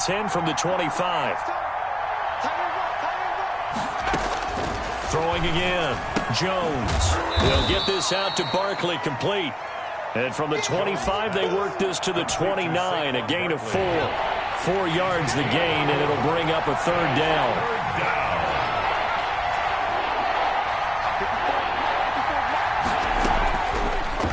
10 from the 25. Throwing again. Jones. They'll get this out to Barkley, complete. And from the 25, they work this to the 29, a gain of 4. 4 yards the gain, and it'll bring up a third down.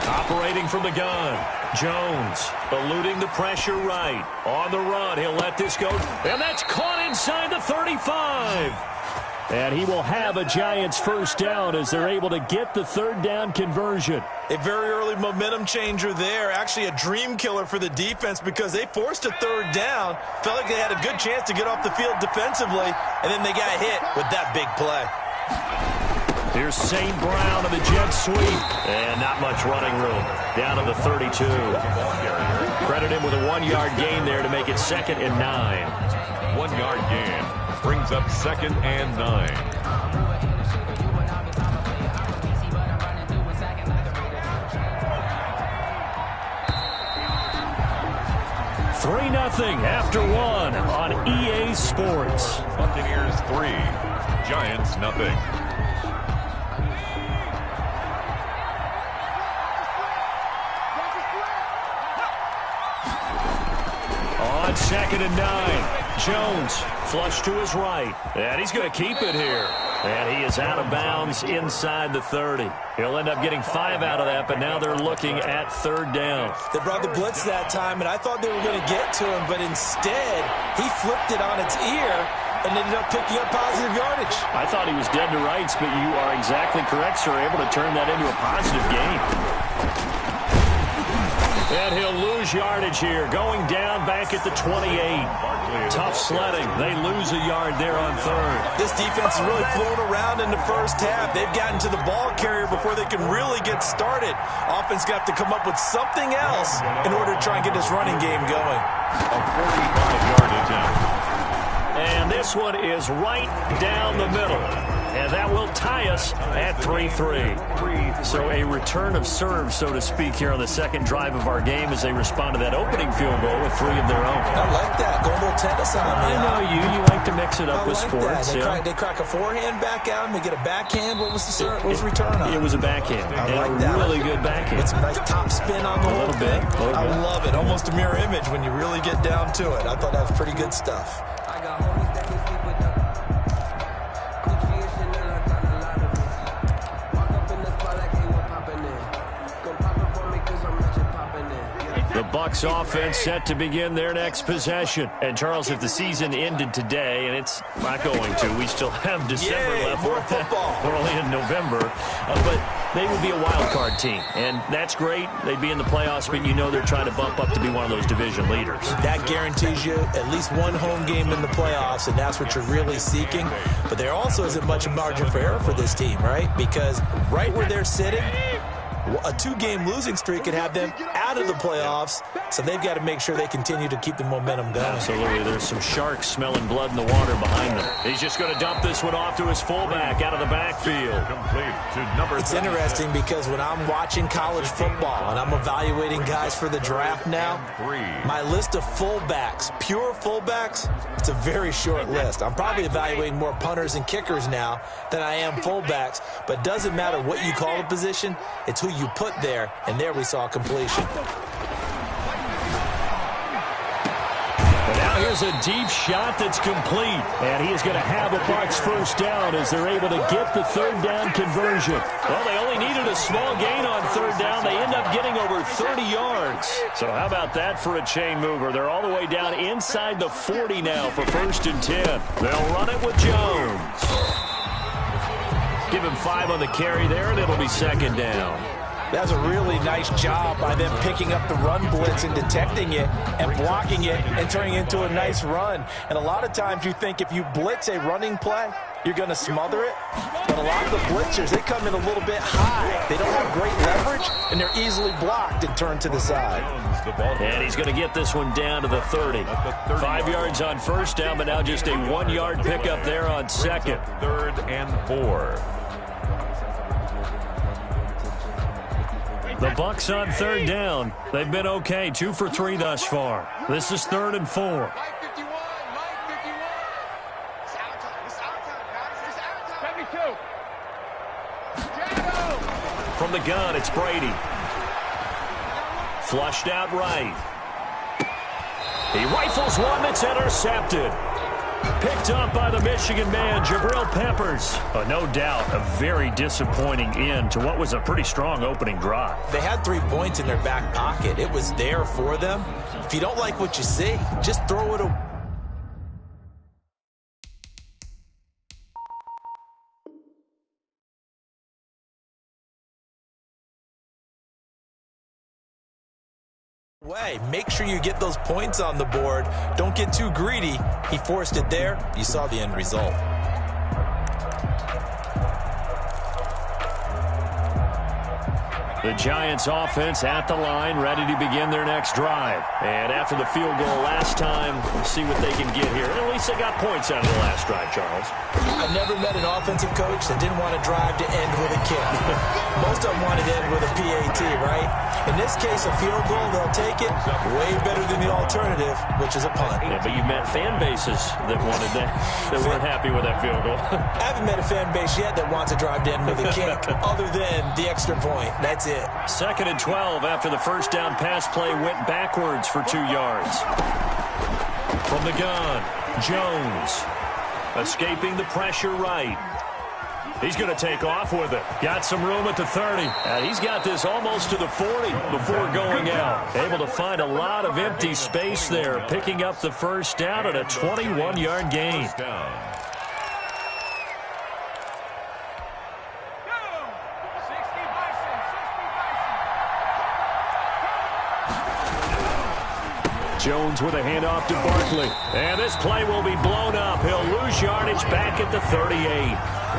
Operating from the gun. Jones eluding the pressure right. On the run, he'll let this go. And that's caught inside the 35. And he will have a Giants first down as they're able to get the third down conversion. A very early momentum changer there. Actually a dream killer for the defense because they forced a third down. Felt like they had a good chance to get off the field defensively. And then they got hit with that big play. Here's St. Brown of the jet sweep. And not much running room. Down to the 32. Credit him with a 1-yard gain there to make it 2nd and 9. 1-yard gain. Brings up 2nd and 9. Three 0 after 1 on EA Sports. Buccaneers 3, Giants 0. On 2nd and 9. Jones flush to his right. And he's going to keep it here. And he is out of bounds inside the 30. He'll end up getting 5 out of that, but now they're looking at third down. They brought the blitz that time, and I thought they were going to get to him, but instead he flipped it on its ear and ended up picking up positive yardage. I thought he was dead to rights, but you are exactly correct, sir. Able to turn that into a positive gain. And he'll lose yardage here, going down back at the 28. Tough sledding. They lose a yard there on third. This defense is really flown around in the first half. They've gotten to the ball carrier before they can really get started. Offense got to come up with something else in order to try and get this running game going. A 45-yard attempt. And this one is right down the middle. And that will tie us at 3-3. So a return of serve, so to speak, here on the second drive of our game as they respond to that opening field goal with 3 of their own. I like that. Go a little tennis on me. I know you. You like to mix it up with sports. They crack a forehand back out and they get a backhand. What was the return on? It was a backhand. I like a that. really good backhand. It's a nice top spin on the whole thing. I love it. Almost a mirror image when you really get down to it. I thought that was pretty good stuff. The Bucs offense set to begin their next possession. And, Charles, if the season ended today, and it's not going to, we still have December left. More football. We're only in November. But they would be a wild card team. And that's great. They'd be in the playoffs, but you know they're trying to bump up to be one of those division leaders. That guarantees you at least one home game in the playoffs, and that's what you're really seeking. But there also isn't much margin for error for this team, right? Because right where they're sitting, a 2-game losing streak could have them out of the playoffs, so they've got to make sure they continue to keep the momentum going. Absolutely. There's some sharks smelling blood in the water behind them. He's just going to dump this one off to his fullback out of the backfield. Complete to number. It's interesting because when I'm watching college football and I'm evaluating guys for the draft now, my list of fullbacks, pure fullbacks, it's a very short list. I'm probably evaluating more punters and kickers now than I am fullbacks, but it doesn't matter what you call the position, it's who you put there, and there we saw completion. And now here's a deep shot that's complete, and he is going to have a Bucs first down as they're able to get the third down conversion. Well, they only needed a small gain on third down. They end up getting over 30 yards. So how about that for a chain mover? They're all the way down inside the 40 now for 1st and 10. They'll run it with Jones. Give him 5 on the carry there, and it'll be 2nd down. That's a really nice job by them picking up the run blitz and detecting it and blocking it and turning it into a nice run. And a lot of times you think if you blitz a running play, you're going to smother it. But a lot of the blitzers, they come in a little bit high. They don't have great leverage, and they're easily blocked and turned to the side. And he's going to get this one down to the 30. 5 yards on first down, but now just a 1-yard pickup there on second. 3rd and 4. The Bucs on third down. They've been okay, 2 for 3 thus far. This is 3rd and 4. From the gun, it's Brady. Flushed out right. He rifles one that's intercepted. Picked up by the Michigan man, Jabril Peppers. No doubt a very disappointing end to what was a pretty strong opening drive. They had 3 points in their back pocket. It was there for them. If you don't like what you see, just throw it away. Make sure you get those points on the board. Don't get too greedy. He forced it there. You saw the end result. The Giants offense at the line, ready to begin their next drive. And after the field goal last time, we'll see what they can get here. At least they got points out of the last drive, Charles. I never met an offensive coach that didn't want to drive to end with a kick. Most of them wanted to end with a PAT, right? In this case, a field goal, they'll take it. Way better than the alternative, which is a punt. Yeah, but you met fan bases that wanted that, that weren't happy with that field goal. I haven't met a fan base yet that wants to drive to end with a kick, other than the extra point. That's it. 2nd and 12 after the first down pass play went backwards for 2 yards. From the gun, Jones. Escaping the pressure right. He's going to take off with it. Got some room at the 30. And he's got this almost to the 40 before going out. Able to find a lot of empty space there, picking up the first down and a 21-yard gain. Jones with a handoff to Barkley. And this play will be blown up. He'll lose yardage back at the 38.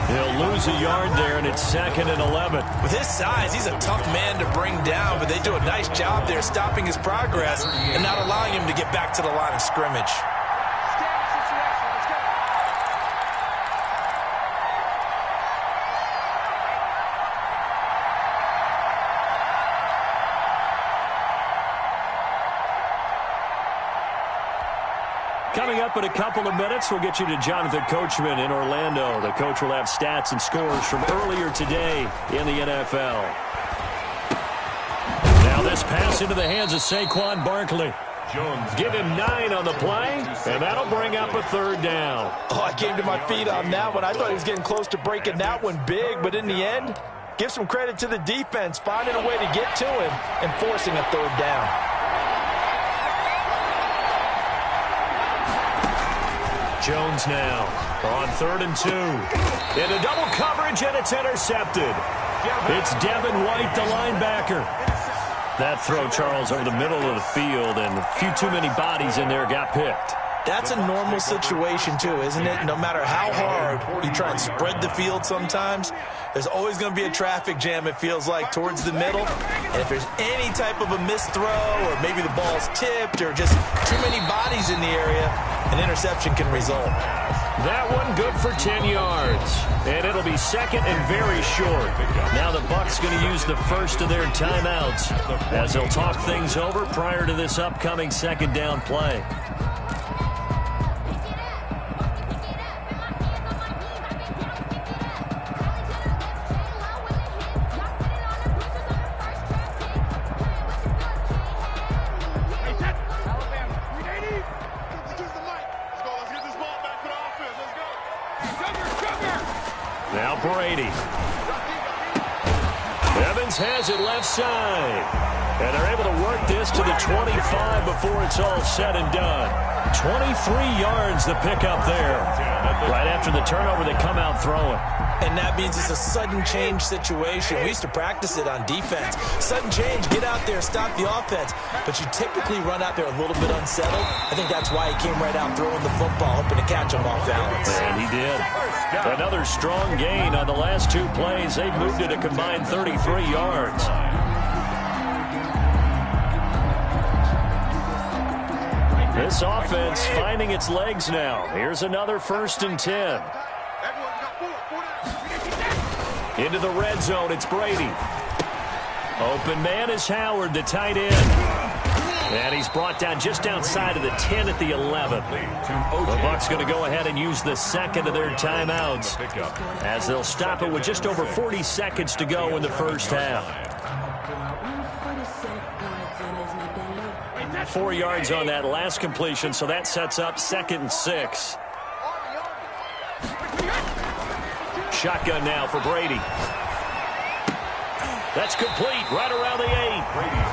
He'll lose a yard there, and it's 2nd and 11. With his size, he's a tough man to bring down, but they do a nice job there stopping his progress and not allowing him to get back to the line of scrimmage. Coming up in a couple of minutes, we'll get you to Jonathan Coachman in Orlando. The coach will have stats and scores from earlier today in the NFL. Now this pass into the hands of Saquon Barkley. Jones give him 9 on the play, and that'll bring up a 3rd down. Oh, I came to my feet on that one. I thought he was getting close to breaking that one big, but in the end, give some credit to the defense, finding a way to get to him and forcing a 3rd down. Jones now on 3rd and 2. Into double coverage, and it's intercepted. It's Devin White, the linebacker. That throw, Charles, over the middle of the field, and a few too many bodies in there got picked. That's a normal situation, too, isn't it? No matter how hard you try and spread the field sometimes, there's always going to be a traffic jam, it feels like, towards the middle. And if there's any type of a missed throw, or maybe the ball's tipped, or just too many bodies in the area, an interception can result. That one good for 10 yards. And it'll be 2nd and very short. Now the Bucs going to use the first of their timeouts as they'll talk things over prior to this upcoming 2nd down play. Now Brady. Evans has it left side. And they're able to work this to the 25 before it's all said and done. 23 yards the pickup there. Right after the turnover, they come out throwing. And that means it's a sudden change situation. We used to practice it on defense. Sudden change, get out there, stop the offense. But you typically run out there a little bit unsettled. I think that's why he came right out throwing the football, hoping to catch him off balance. And he did. Another strong gain on the last 2 plays. They've moved it a combined 33 yards. This offense finding its legs now. Here's another 1st and 10. Into the red zone, it's Brady. Open man is Howard, the tight end. And he's brought down just outside of the 10 at the 11. The Bucs going to go ahead and use the second of their timeouts as they'll stop it with just over 40 seconds to go in the first half. 4 yards on that last completion, so that sets up 2nd and 6. Shotgun now for Brady. That's complete right around the 8.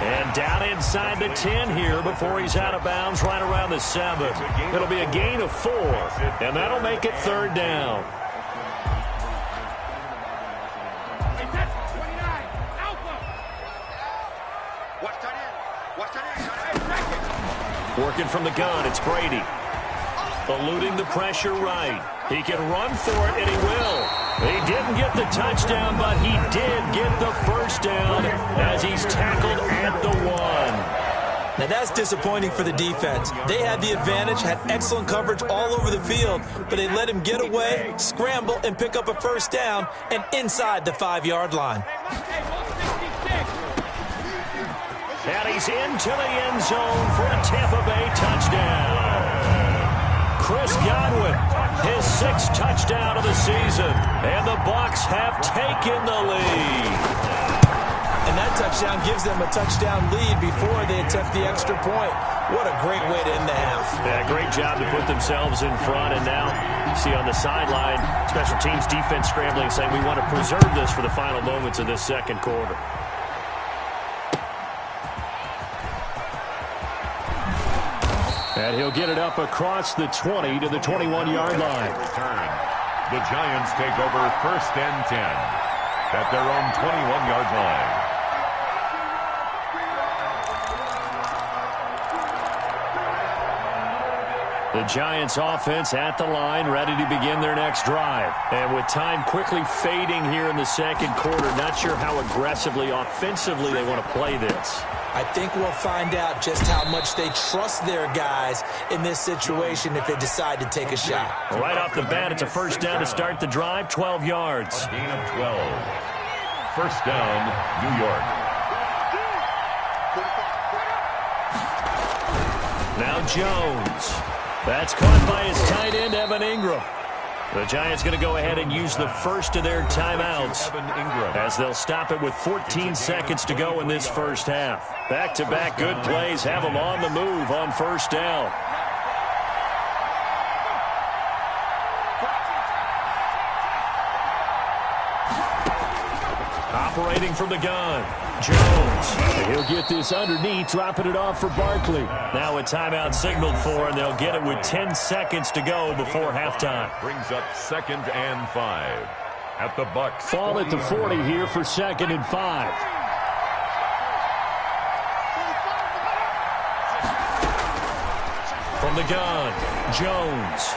And down inside the 10 here before he's out of bounds right around the 7. It'll be a gain of 4, and that'll make it 3rd down. Working from the gun, it's Brady. Eluding the pressure right. He can run for it, and he will. He didn't get the touchdown, but he did get the first down as he's tackled at the 1. Now that's disappointing for the defense. They had the advantage, had excellent coverage all over the field, but they let him get away, scramble, and pick up a first down, and inside the 5-yard line. And he's into the end zone for a Tampa Bay touchdown. Chris Godwin, his 6th touchdown of the season, and the Bucs have taken the lead. And that touchdown gives them a touchdown lead before they attempt the extra point. What a great way to end the half. Yeah, great job to put themselves in front, and now you see on the sideline, special teams defense scrambling, saying we want to preserve this for the final moments of this 2nd quarter. And he'll get it up across the 20 to the 21-yard line. Return. The Giants take over 1st and 10 at their own 21-yard line. The Giants offense at the line, ready to begin their next drive. And with time quickly fading here in the 2nd quarter, not sure how aggressively, offensively they want to play this. I think we'll find out just how much they trust their guys in this situation if they decide to take a shot. Right off the bat, it's a first down to start the drive, 12 yards. A gain of 12. First down, New York. Now Jones. That's caught by his tight end, Evan Ingram. The Giants going to go ahead and use the first of their timeouts as they'll stop it with 14 seconds to go in this first half. Back-to-back good plays have them on the move on first down. Operating from the gun, Jones. He'll get this underneath, dropping it off for Barkley. Now a timeout signaled for, and they'll get it with 10 seconds to go before halftime. Brings up 2nd and 5 at the Bucs. Ball at the 40 here for 2nd and 5. From the gun, Jones.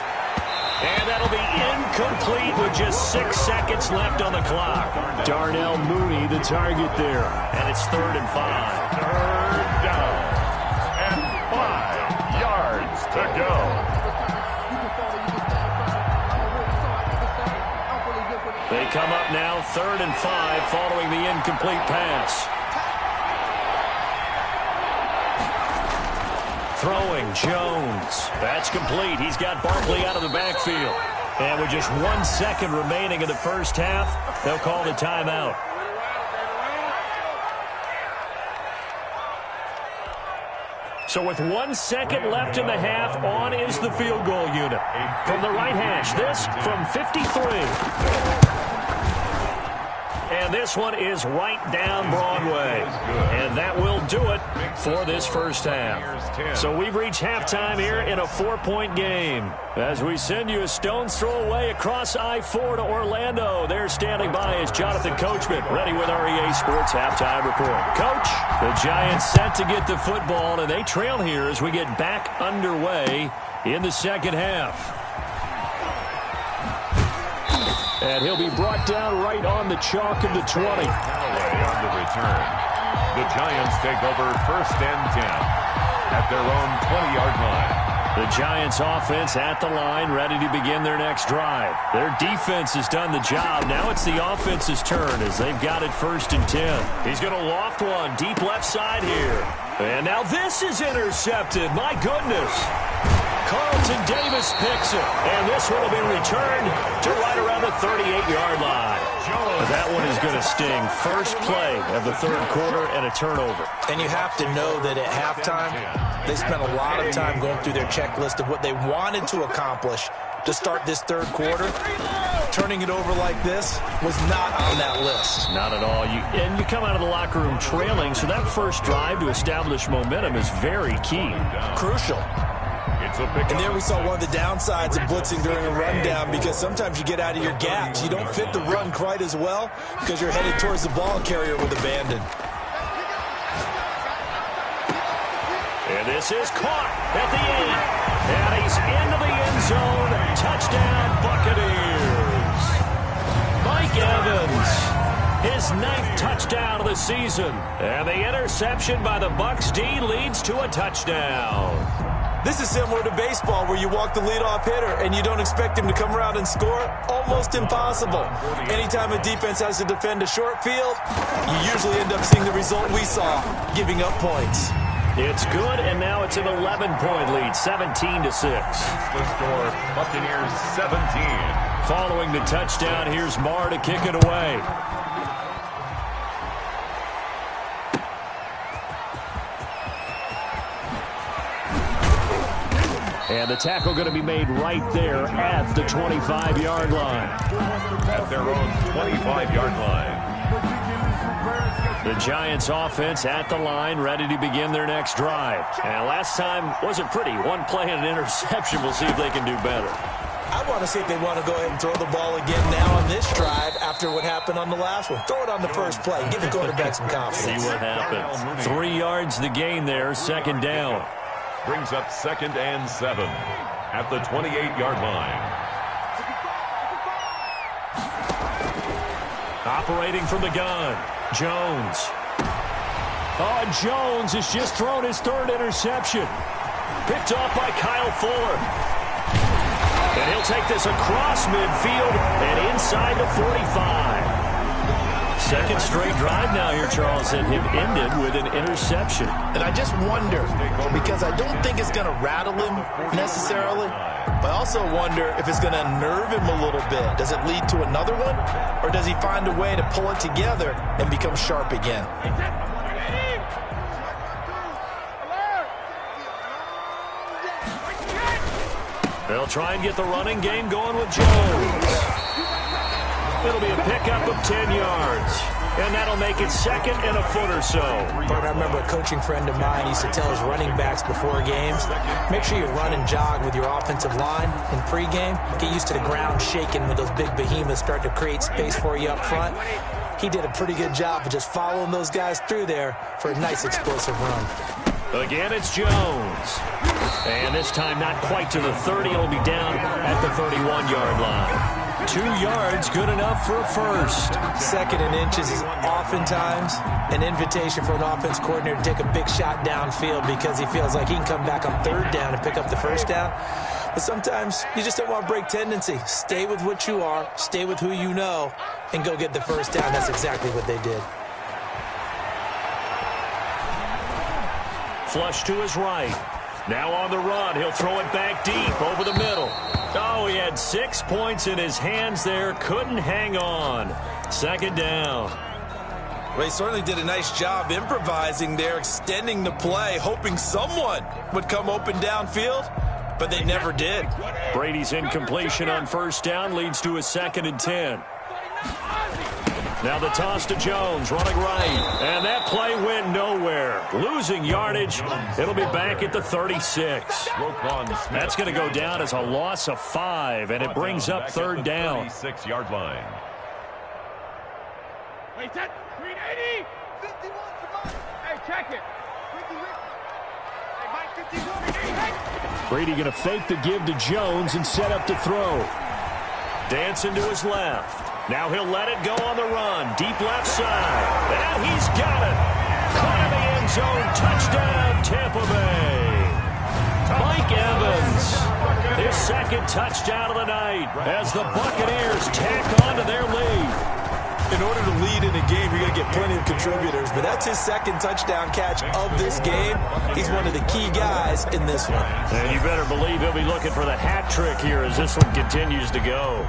And that'll be incomplete with just 6 seconds left on the clock. Darnell Mooney, the target there. And it's 3rd and 5. 3rd down. And 5 yards to go. They come up now 3rd and 5 following the incomplete pass. Throwing, Jones. That's complete. He's got Barkley out of the backfield. And with just 1 second remaining in the first half, they'll call the timeout. So with 1 second left in the half, on is the field goal unit. From the right hash, this from 53. And this one is right down Broadway. And that will do it for this first half. So we've reached halftime here in a 4-point game. As we send you a stone's throw away across I-4 to Orlando. There standing by is Jonathan Coachman, ready with our EA Sports Halftime Report. Coach, the Giants set to get the football, and they trail here as we get back underway in the second half. And he'll be brought down right on the chalk of the 20. Callaway on the return. The Giants take over 1st and 10 at their own 20-yard line. The Giants offense at the line, ready to begin their next drive. Their defense has done the job. Now it's the offense's turn as they've got it 1st and 10. He's going to loft one deep left side here. And now this is intercepted. My goodness. Carlton Davis picks it. And this one will be returned to right around the 38-yard line. That one is going to sting. First play of the 3rd quarter and a turnover. And you have to know that at halftime, they spent a lot of time going through their checklist of what they wanted to accomplish to start this 3rd quarter. Turning it over like this was not on that list. Not at all. And you come out of the locker room trailing, so that first drive to establish momentum is very key. Crucial. And there we saw one of the downsides of blitzing during a rundown, because sometimes you get out of your gaps. You don't fit the run quite as well because you're headed towards the ball carrier with abandon. And this is caught at the 8. And he's into the end zone. Touchdown, Buccaneers. Mike Evans, his 9th touchdown of the season. And the interception by the Bucs D leads to a touchdown. This is similar to baseball, where you walk the leadoff hitter and you don't expect him to come around and score. Almost impossible. Anytime a defense has to defend a short field, you usually end up seeing the result we saw, giving up points. It's good, and now it's an 11-point lead, 17-6. The score, Buccaneers 17. Following the touchdown, here's Marr to kick it away. And the tackle going to be made right there at the 25-yard line. At their own 25-yard line. The Giants offense at the line, ready to begin their next drive. And last time wasn't pretty. One play and an interception. We'll see if they can do better. I want to see if they want to go ahead and throw the ball again now on this drive after what happened on the last one. Throw it on the first play. Give the quarterback some confidence. See what happens. 3 yards to gain there, 2nd down. Brings up 2nd and 7 at the 28-yard line. Operating from the gun, Jones. Oh, and Jones has just thrown his 3rd interception. Picked off by Kyle Fuller. And he'll take this across midfield and inside the 45. 2nd straight drive now here, Charles, that have ended with an interception. And I just wonder, because I don't think it's going to rattle him necessarily, but I also wonder if it's going to unnerve him a little bit. Does it lead to another one? Or does he find a way to pull it together and become sharp again? They'll try and get the running game going with Jones. It'll be a pickup of 10 yards. And that'll make it 2nd and a foot or so. But I remember a coaching friend of mine used to tell his running backs before games, make sure you run and jog with your offensive line in pregame. Get used to the ground shaking when those big behemoths start to create space for you up front. He did a pretty good job of just following those guys through there for a nice explosive run. Again, it's Jones. And this time not quite to the 30. It'll be down at the 31-yard line. 2 yards, good enough for a first. 2nd and inches is oftentimes an invitation for an offense coordinator to take a big shot downfield because he feels like he can come back on 3rd down and pick up the first down. But sometimes you just don't want to break tendency. Stay with what you are, stay with who you know, and go get the first down. That's exactly what they did. Flush to his right. Now on the run, he'll throw it back deep over the middle. Oh, he had 6 points in his hands there. Couldn't hang on. 2nd down. Well, he certainly did a nice job improvising there, extending the play, hoping someone would come open downfield, but they never did. Brady's incompletion on 1st down leads to a 2nd and 10. Now the toss to Jones, running right. And that play went nowhere. Losing yardage. It'll be back at the 36. That's going to go down as a loss of 5, and it brings up 3rd down. 36-yard line. Wait, that 380. 51. Hey, check it. Hey, Mike, 51. Brady going to fake the give to Jones and set up to throw. Dancing to his left. Now he'll let it go on the run. Deep left side. And he's got it. Caught in the end zone. Touchdown, Tampa Bay. Mike Evans, his second touchdown of the night as the Buccaneers tack on to their lead. In order to lead in a game, you're going to get plenty of contributors, but that's his second touchdown catch of this game. He's one of the key guys in this one. And you better believe he'll be looking for the hat trick here as this one continues to go.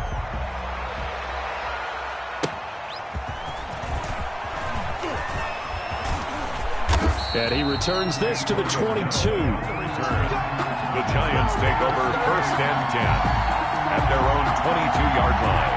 And he returns this to the 22. The Giants take over 1st and 10 at their own 22-yard line.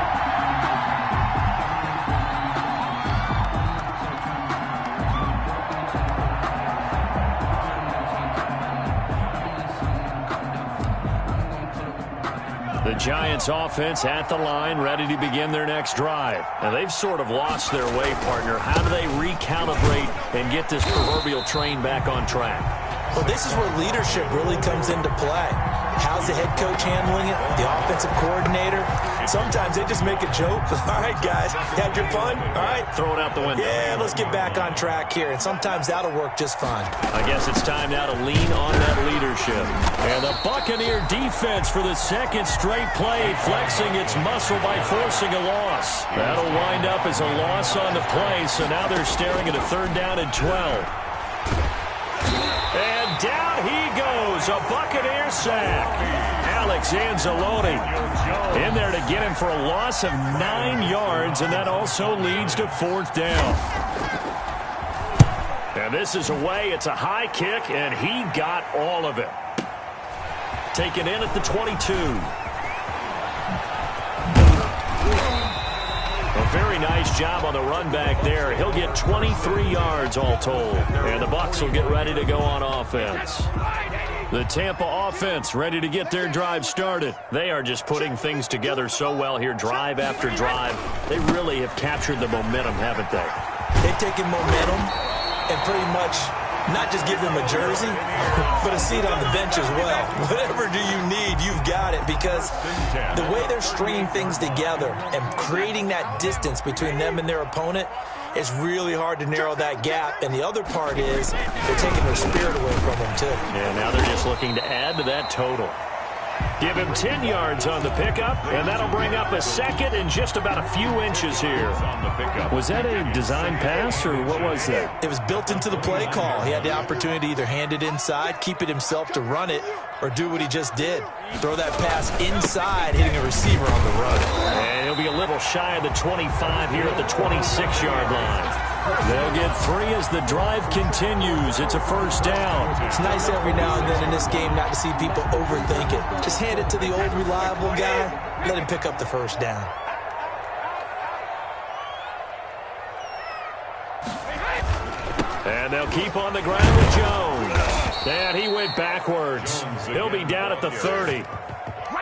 The Giants offense at the line, ready to begin their next drive. Now, they've sort of lost their way, partner. How do they recalibrate and get this proverbial train back on track? Well, this is where leadership really comes into play. How's the head coach handling it? The offensive coordinator? Sometimes they just make a joke. All right, guys, had your fun? All right. Throw it out the window. Yeah, let's get back on track here. And sometimes that'll work just fine. I guess it's time now to lean on that leadership. And the Buccaneer defense for the second straight play, flexing its muscle by forcing a loss. That'll wind up as a loss on the play, so now they're staring at a 3rd down and 12. And down he goes, a Buccaneer sack. Alex Anzalone in there to get him for a loss of 9 yards, and that also leads to 4th down. And this is away. It's a high kick, and he got all of it. Taken in at the 22. A very nice job on the run back there. He'll get 23 yards all told. And the Bucs will get ready to go on offense. The Tampa offense ready to get their drive started. They are just putting things together so well here, drive after drive. They really have captured the momentum, haven't they? They've taken momentum and pretty much not just give them a jersey, but a seat on the bench as well. Whatever do you need, you've got it, because the way they're stringing things together and creating that distance between them and their opponent, it's really hard to narrow that gap. And the other part is they're taking their spirit away from them, too. Yeah, now they're just looking to add to that total. Give him 10 yards on the pickup, and that'll bring up a 2nd and just about a few inches here. Was that a design pass, or what was that? It was built into the play call. He had the opportunity to either hand it inside, keep it himself to run it, or do what he just did. Throw that pass inside, hitting a receiver on the run. And he'll be a little shy of the 25 here at the 26-yard line. They'll get 3 as the drive continues. It's a 1st down. It's nice every now and then in this game not to see people overthink it. Just hand it to the old reliable guy. Let him pick up the 1st down. And they'll keep on the ground with Jones. And he went backwards. He'll be down at the 30.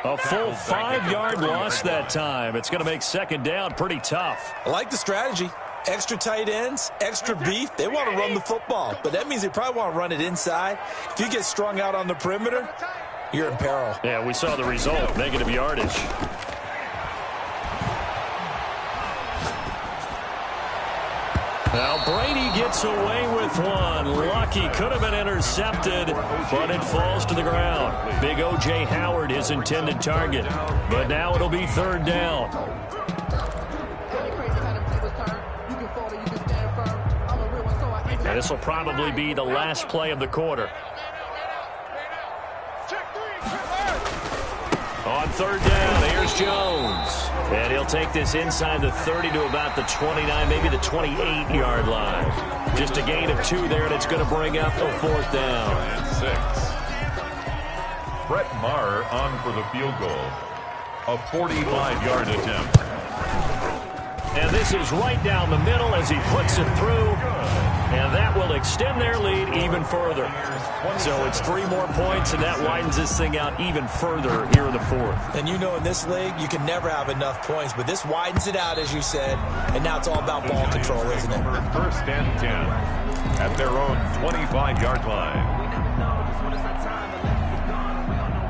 A full 5-yard loss that time. It's going to make 2nd down pretty tough. I like the strategy. Extra tight ends, extra beef. They want to run the football, but that means they probably want to run it inside. If you get strung out on the perimeter, you're in peril. Yeah, we saw the result, negative yardage. Now Brady gets away with one. Lucky, could have been intercepted, but it falls to the ground. Big O.J. Howard, his intended target. But now it'll be 3rd down. And this will probably be the last play of the quarter. On 3rd down, here's Jones. And he'll take this inside the 30 to about the 29, maybe the 28-yard line. Just a gain of 2 there, and it's going to bring up a 4th down. And 6. Brett Maher on for the field goal. A 45-yard attempt. And this is right down the middle as he puts it through. And that will extend their lead even further. So it's 3 more points, and that widens this thing out even further here in the 4th. And you know in this league, you can never have enough points, but this widens it out, as you said, and now it's all about ball control, isn't it? 1st and 10 at their own 25-yard line.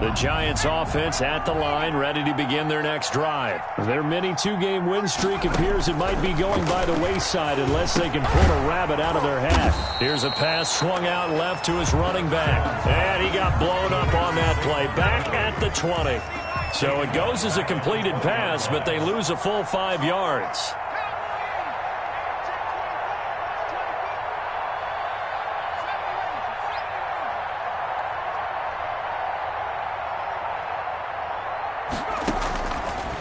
The Giants offense at the line, ready to begin their next drive. Their mini two-game win streak appears it might be going by the wayside unless they can pull a rabbit out of their hat. Here's a pass swung out left to his running back. And he got blown up on that play. Back at the 20. So it goes as a completed pass, but they lose a full 5 yards.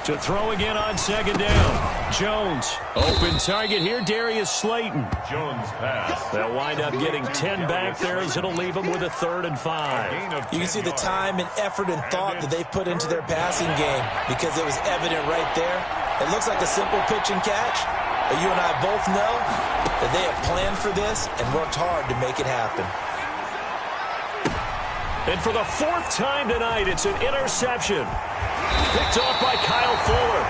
To throw again on second down. Jones, open target here, Darius Slayton. Jones pass. They'll wind up getting 10 back there as it'll leave them with a 3rd and 5. You can see the time and effort and thought that they put into their passing game because it was evident right there. It looks like a simple pitch and catch, but you and I both know that they have planned for this and worked hard to make it happen. And for the 4th time tonight, it's an interception. Picked off by Kyle Fuller.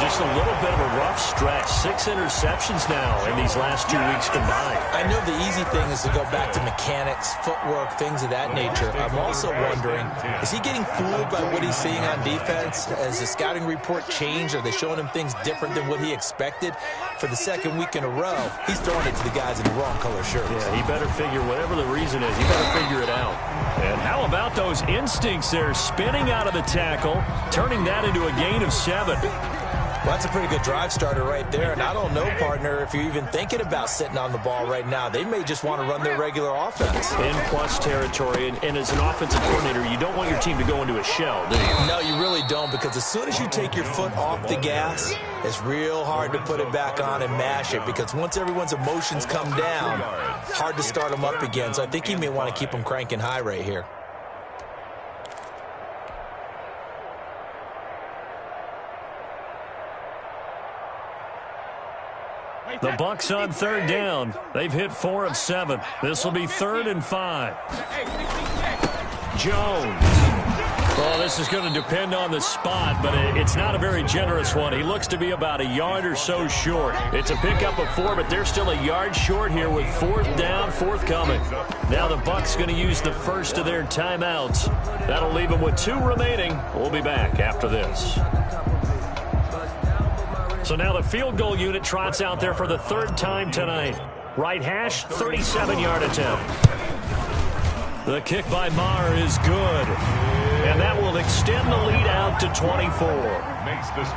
Just a little bit of a rough stretch. 6 interceptions now in these last 2 weeks combined. I know the easy thing is to go back to mechanics, footwork, things of that nature. I'm also wondering, is he getting fooled by what he's seeing on defense? Has the scouting report changed? Are they showing him things different than what he expected? For the 2nd week in a row, he's throwing it to the guys in the wrong color shirts. Yeah, he better figure, whatever the reason is, he better figure it out. And how about those instincts there, spinning out of the tackle, turning that into a gain of 7. Well, that's a pretty good drive starter right there. And I don't know, partner, if you're even thinking about sitting on the ball right now. They may just want to run their regular offense. In plus territory, and as an offensive coordinator, you don't want your team to go into a shell, do you? No, you really don't, because as soon as you take your foot off the gas, it's real hard to put it back on and mash it, because once everyone's emotions come down, hard to start them up again. So I think you may want to keep them cranking high right here. The Bucs on 3rd down. They've hit 4 of 7. This will be 3rd and 5. Jones. Well, this is going to depend on the spot, but it's not a very generous one. He looks to be about a yard or so short. It's a pickup of 4, but they're still a yard short here with 4th down, forthcoming. Now the Bucs going to use the first of their timeouts. That'll leave them with 2 remaining. We'll be back after this. So now the field goal unit trots out there for the 3rd time tonight. Right hash, 37-yard attempt. The kick by Maher is good. And that will extend the lead out to 24.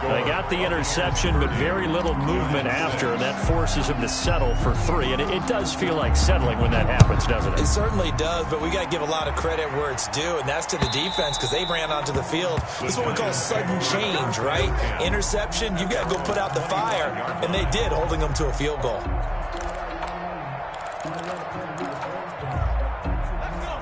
They got the interception, but very little movement after, and that forces him to settle for 3. And it does feel like settling when that happens, doesn't it? It certainly does, but we got to give a lot of credit where it's due, and that's to the defense, because they ran onto the field. This is what we call sudden change, right? Interception, you got to go put out the fire, and they did, holding them to a field goal.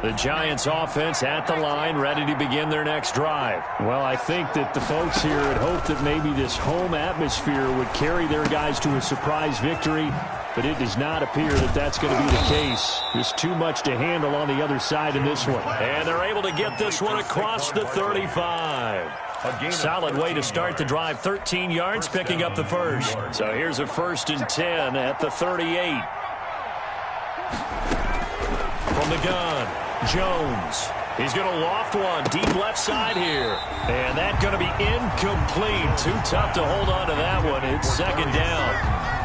The Giants offense at the line, ready to begin their next drive. Well, I think that the folks here had hoped that maybe this home atmosphere would carry their guys to a surprise victory, but it does not appear that that's going to be the case. There's too much to handle on the other side in this one. And they're able to get this one across the 35. Solid way to start the drive. 13 yards, picking up the first. So here's a 1st and 10 at the 38. From the gun, Jones. He's going to loft one deep left side here. And that's going to be incomplete. Too tough to hold on to that one. It's 2nd down.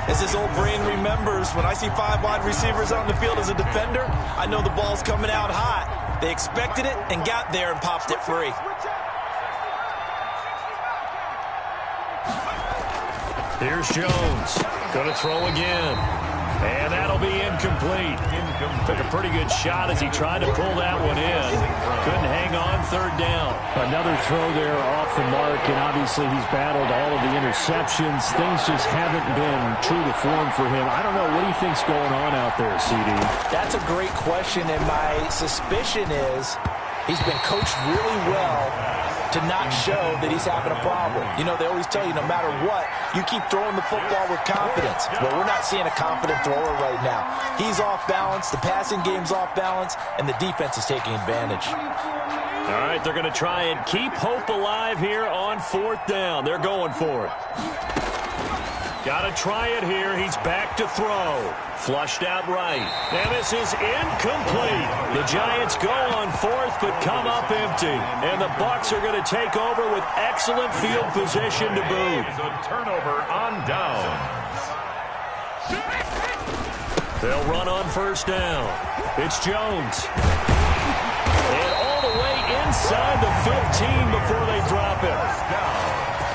As his old brain remembers, when I see 5 wide receivers on the field as a defender, I know the ball's coming out hot. They expected it and got there and popped it free. Here's Jones. Going to throw again. And that'll be incomplete. Took a pretty good shot as he tried to pull that one in. Couldn't hang on 3rd down. Another throw there off the mark, and obviously he's battled all of the interceptions. Things just haven't been true to form for him. I don't know. What do you think's going on out there, CD? That's a great question, and my suspicion is he's been coached really well to not show that he's having a problem. You know, they always tell you no matter what, you keep throwing the football with confidence. Well, we're not seeing a confident thrower right now. He's off balance, the passing game's off balance, and the defense is taking advantage. All right, they're going to try and keep hope alive here on 4th down. They're going for it. Got to try it here. He's back to throw. Flushed out right. And this is incomplete. The Giants go on fourth but come up empty. And the Bucs are going to take over with excellent field position to boot. It's a turnover on downs. They'll run on first down. It's Jones. And all the way inside the 15 before they drop it.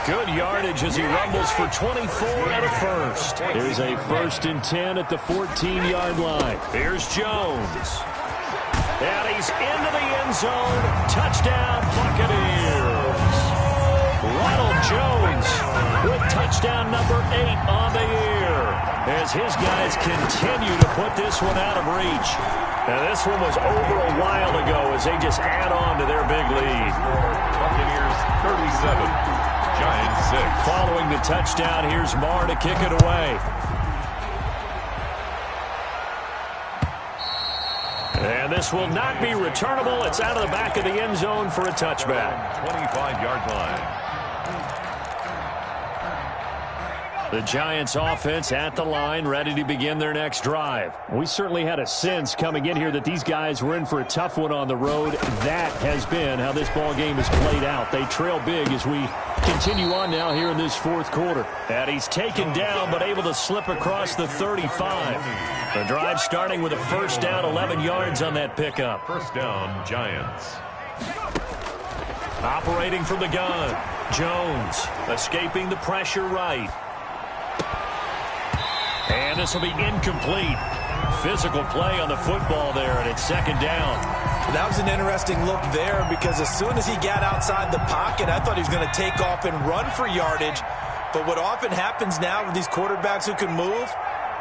Good yardage as he rumbles for 24 and a first. Here's a 1st and 10 at the 14-yard line. Here's Jones. And he's into the end zone. Touchdown, Buccaneers. Ronald Jones with touchdown number 8 on the year as his guys continue to put this one out of reach. Now, this one was over a while ago as they just add on to their big lead. Buccaneers 37, Giants 6. Following the touchdown, here's Marr to kick it away. And this will not be returnable. It's out of the back of the end zone for a touchback. 25-yard line. The Giants offense at the line, ready to begin their next drive. We certainly had a sense coming in here that these guys were in for a tough one on the road. That has been how this ball game has played out. They trail big as we continue on now here in this fourth quarter. And he's taken down but able to slip across the 35. The drive starting with a first down, 11 yards on that pickup. First down, Giants. Operating from the gun, Jones escaping the pressure right. And this will be incomplete. Physical play on the football there, and it's second down. That was an interesting look there because as soon as he got outside the pocket, I thought he was going to take off and run for yardage. But what often happens now with these quarterbacks who can move,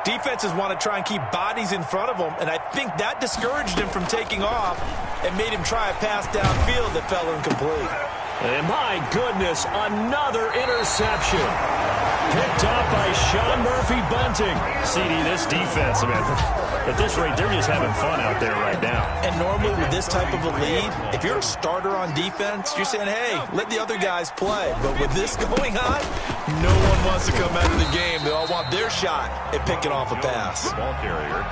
defenses want to try and keep bodies in front of them, and I think that discouraged him from taking off and made him try a pass downfield that fell incomplete. And my goodness, another interception. Picked up by Sean Murphy-Bunting. CD, this defense, man, at this rate, they're just having fun out there right now. And normally with this type of a lead, if you're a starter on defense, you're saying, hey, let the other guys play. But with this going on, no one wants to come out of the game. They all want their shot at picking off a pass. Ball carrier.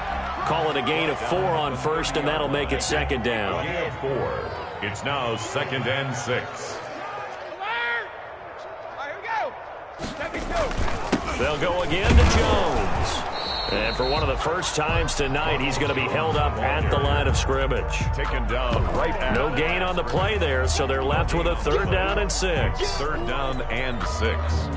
Call it a gain of 4 on first, and that'll make it second down. Gain of 4. It's now 2nd and 6. They'll go again to Jones. And for one of the first times tonight, he's going to be held up at the line of scrimmage. Taken down right at. No gain on the play there, so they're left with a 3rd down and 6. 3rd down and 6.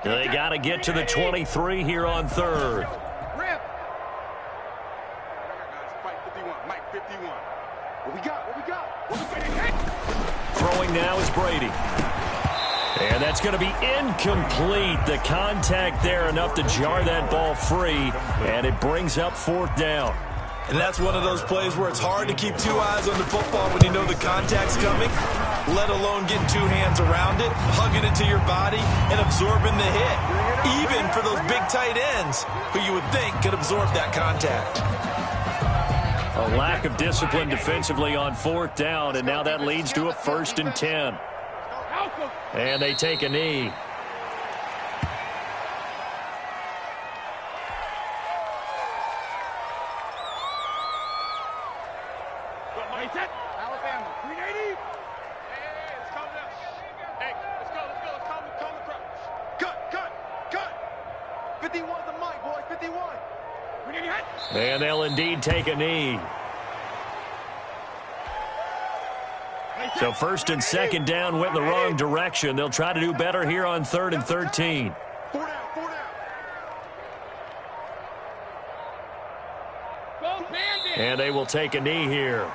They got to get to the 23 here on 3rd. Throwing now is Brady. And that's going to be incomplete. The contact there enough to jar that ball free, and it brings up 4th down. And that's one of those plays where it's hard to keep 2 eyes on the football when you know the contact's coming, let alone getting 2 hands around it, hugging it to your body, and absorbing the hit. Even for those big tight ends who you would think could absorb that contact. A lack of discipline defensively on 4th down, and now that leads to a 1st and 10. And they take a knee. Alabama, 380. Hey, let's calm down. Hey, let's go. Calm the crowd. Cut. 51's the mic, boys. 51. We need your head. And they'll indeed take a knee. So 1st and 2nd down went in the wrong direction. They'll try to do better here on 3rd and 13. 4 down. And they will take a knee here.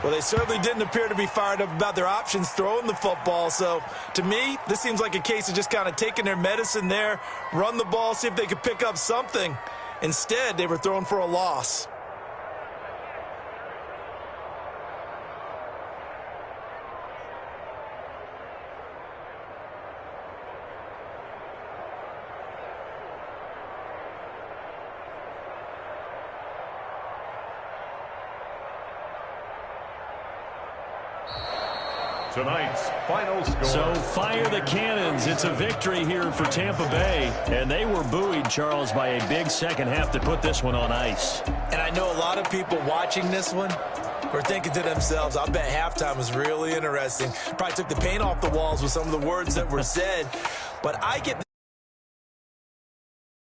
Well, they certainly didn't appear to be fired up about their options throwing the football. So, to me, this seems like a case of just kind of taking their medicine there, run the ball, see if they could pick up something. Instead, they were throwing for a loss. tonight's final score. So fire the cannons. It's a victory here for Tampa Bay. And they were buoyed, Charles, by a big second half to put this one on ice. And I know a lot of people watching this one were thinking to themselves, I bet halftime was really interesting. Probably took the paint off the walls with some of the words that were said. But I get